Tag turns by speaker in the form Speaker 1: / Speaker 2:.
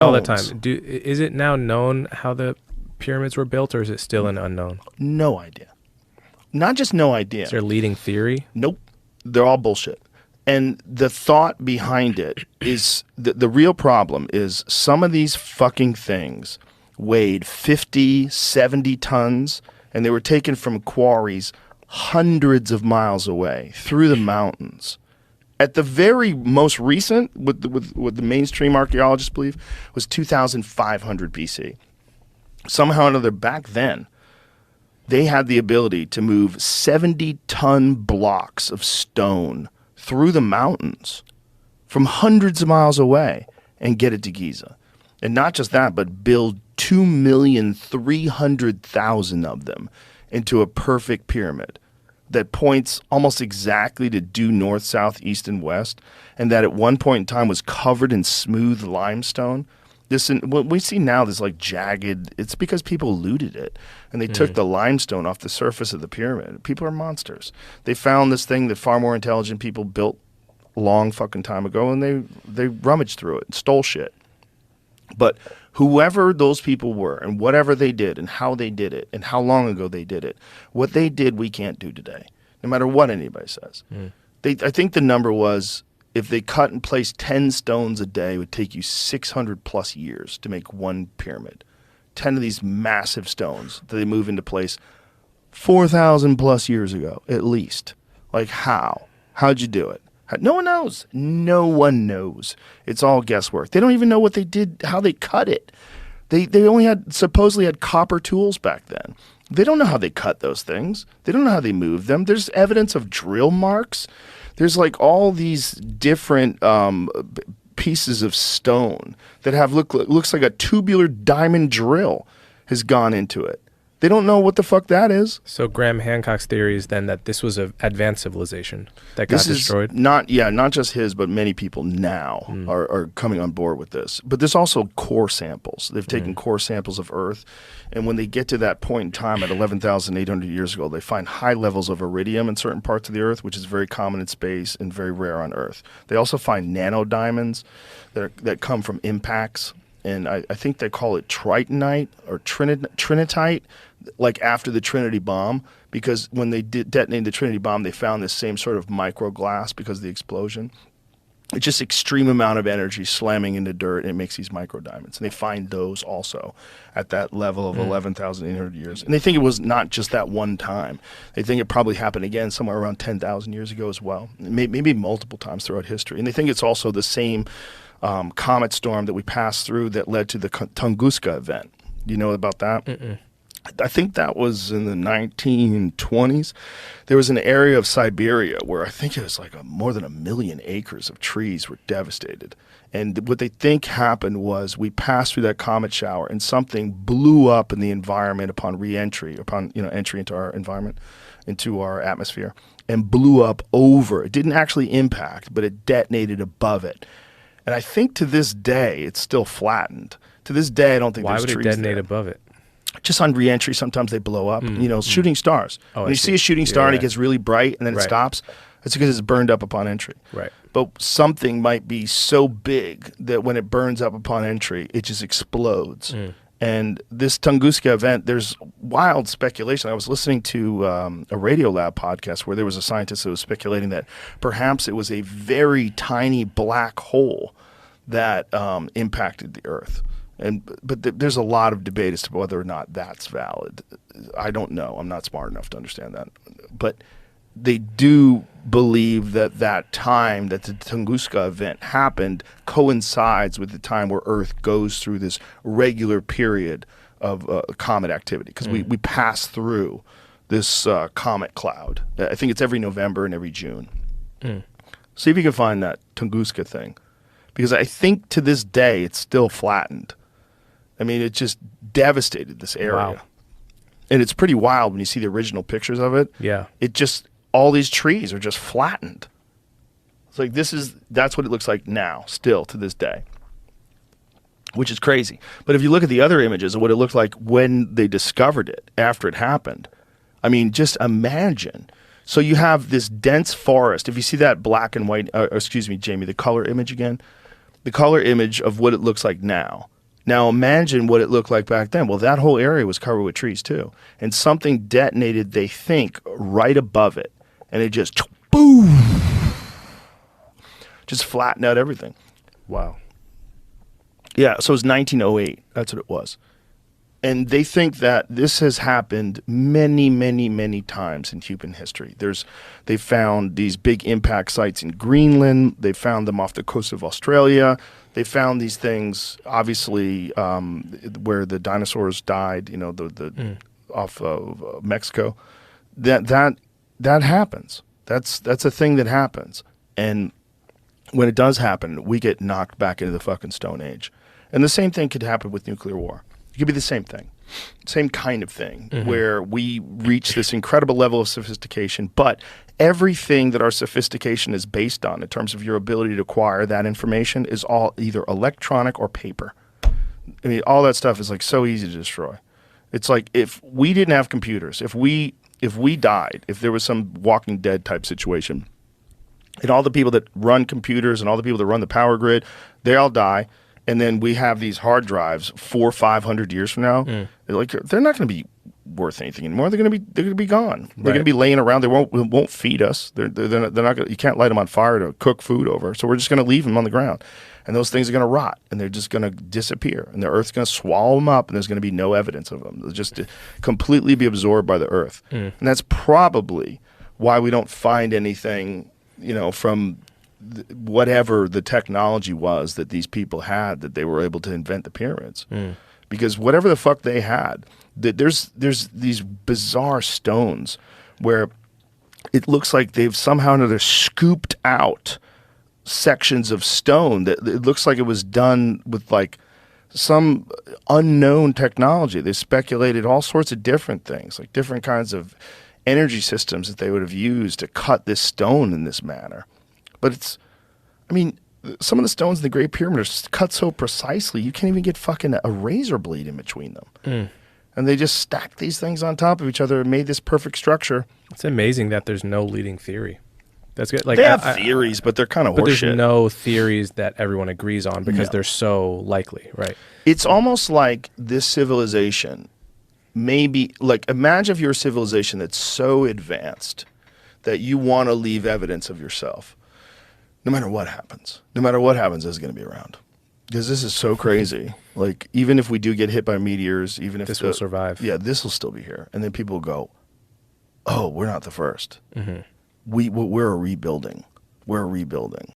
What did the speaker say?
Speaker 1: all the time. Is it now known how the pyramids were built, or is it still an unknown?
Speaker 2: No idea. Not just no idea.
Speaker 1: Is there a leading theory?
Speaker 2: Nope. They're all bullshit. And the thought behind it is the real problem is some of these fucking things weighed 50, 70 tons, and they were taken from quarries hundreds of miles away through the mountains. At the very most recent, what the mainstream archaeologists believe, was 2,500 BC. Somehow or another, back then, they had the ability to move 70-ton blocks of stone through the mountains from hundreds of miles away and get it to Giza. And not just that, but build 2,300,000 of them into a perfect pyramid that points almost exactly to due north, south, east, and west, and that at one point in time was covered in smooth limestone. What we see now, this like jagged, it's because people looted it, and they took the limestone off the surface of the pyramid. People are monsters. They found this thing that far more intelligent people built a long fucking time ago, and they rummaged through it and stole shit. But whoever those people were and whatever they did and how they did it and how long ago they did it, what they did we can't do today, no matter what anybody says. I think the number was if they cut and placed 10 stones a day, it would take you 600 plus years to make one pyramid. 10 of these massive stones that they move into place 4,000 plus years ago, at least. Like how? How'd you do it? No one knows. No one knows. It's all guesswork. They don't even know what they did, how they cut it. They only supposedly had copper tools back then. They don't know how they cut those things. They don't know how they moved them. There's evidence of drill marks. There's like all these different pieces of stone that looks like a tubular diamond drill has gone into it. They don't know what the fuck that is.
Speaker 1: So Graham Hancock's theory is then that this was an advanced civilization that got destroyed?
Speaker 2: Not just his, but many people now are coming on board with this. But there's also core samples. They've taken core samples of Earth, and when they get to that point in time at 11,800 years ago, they find high levels of iridium in certain parts of the Earth, which is very common in space and very rare on Earth. They also find nanodiamonds that come from impacts, and I think they call it tritonite or trinitite, like after the Trinity bomb, because when they detonated the Trinity bomb, they found this same sort of microglass because of the explosion. It's just extreme amount of energy slamming into dirt, and it makes these microdiamonds. And they find those also at that level of 11,800 years. And they think it was not just that one time. They think it probably happened again somewhere around 10,000 years ago as well, maybe multiple times throughout history. And they think it's also the same comet storm that we passed through that led to the Tunguska event. Do you know about that?
Speaker 1: Mm-mm.
Speaker 2: I think that was in the 1920s. There was an area of Siberia where I think it was like more than 1 million acres of trees were devastated. And what they think happened was we passed through that comet shower and something blew up in the environment upon re-entry, entry into our environment, into our atmosphere, and blew up over. It didn't actually impact, but it detonated above it. And I think to this day, it's still flattened. To this day, I don't think there's trees there.
Speaker 1: Why would it detonate above it?
Speaker 2: Just on re-entry, sometimes they blow up. Shooting stars. When you see a shooting star and it gets really bright and then it stops, it's because it's burned up upon entry.
Speaker 1: Right.
Speaker 2: But something might be so big that when it burns up upon entry, it just explodes. And this Tunguska event, there's wild speculation. I was listening to a Radiolab podcast where there was a scientist that was speculating that perhaps it was a very tiny black hole that impacted the Earth. But there's a lot of debate as to whether or not that's valid. I don't know. I'm not smart enough to understand that. But they do believe that time that the Tunguska event happened coincides with the time where Earth goes through this regular period of comet activity, because we pass through this comet cloud. I think it's every November and every June. See if you can find that Tunguska thing, because I think to this day it's still flattened. I mean, it just devastated this area.
Speaker 1: Wow.
Speaker 2: And it's pretty wild when you see the original pictures of it.
Speaker 1: Yeah.
Speaker 2: It just, all these trees are just flattened. It's like that's what it looks like now, still to this day, which is crazy. But if you look at the other images of what it looked like when they discovered it, after it happened, I mean, just imagine. So you have this dense forest. If you see that black and white, excuse me, Jamie, the color image again, the color image of what it looks like now. Now imagine what it looked like back then. Well, that whole area was covered with trees too. And something detonated, they think, right above it. And it just, boom, just flattened out everything.
Speaker 1: Wow.
Speaker 2: Yeah, so it was 1908. That's what it was. And they think that this has happened many, many, many times in human history. They found these big impact sites in Greenland. They found them off the coast of Australia. They found these things, obviously, where the dinosaurs died. Off of Mexico. That happens. That's a thing that happens. And when it does happen, we get knocked back into the fucking Stone Age. And the same thing could happen with nuclear war. It could be the same thing, same kind of thing, where we reach this incredible level of sophistication, but everything that our sophistication is based on in terms of your ability to acquire that information is all either electronic or paper. I mean, all that stuff is like so easy to destroy. It's like if we didn't have computers, if we died, if there was some Walking Dead type situation, and all the people that run computers and all the people that run the power grid, they all die. And then we have these hard drives 400 or 500 years from now. They're not going to be worth anything anymore. They're going to be gone. They're going to be laying around. They won't feed us. They're not going. You can't light them on fire to cook food over. So we're just going to leave them on the ground, and those things are going to rot, and they're just going to disappear, and the Earth's going to swallow them up, and there's going to be no evidence of them. They'll just completely be absorbed by the Earth, and that's probably why we don't find anything, from whatever the technology was that these people had, that they were able to invent the pyramids. Because whatever the fuck they had, there's these bizarre stones where it looks like they've somehow or another scooped out sections of stone that it looks like it was done with like some unknown technology. They speculated all sorts of different things, like different kinds of energy systems that they would have used to cut this stone in this manner. But some of the stones in the Great Pyramid are cut so precisely, you can't even get fucking a razor blade in between them. And they just stacked these things on top of each other and made this perfect structure.
Speaker 1: It's amazing that there's no leading theory. That's good. Like
Speaker 2: they have theories, but they're kind of horseshit.
Speaker 1: But there's no theories that everyone agrees on because they're so likely, right?
Speaker 2: It's almost like this civilization, maybe, like imagine if you're a civilization that's so advanced that you want to leave evidence of yourself. No matter what happens, this is going to be around. Because this is so crazy. Like, even if we do get hit by meteors, even if
Speaker 1: this will survive.
Speaker 2: Yeah, this will still be here. And then people will go, oh, we're not the first. We're a rebuilding. We're a rebuilding.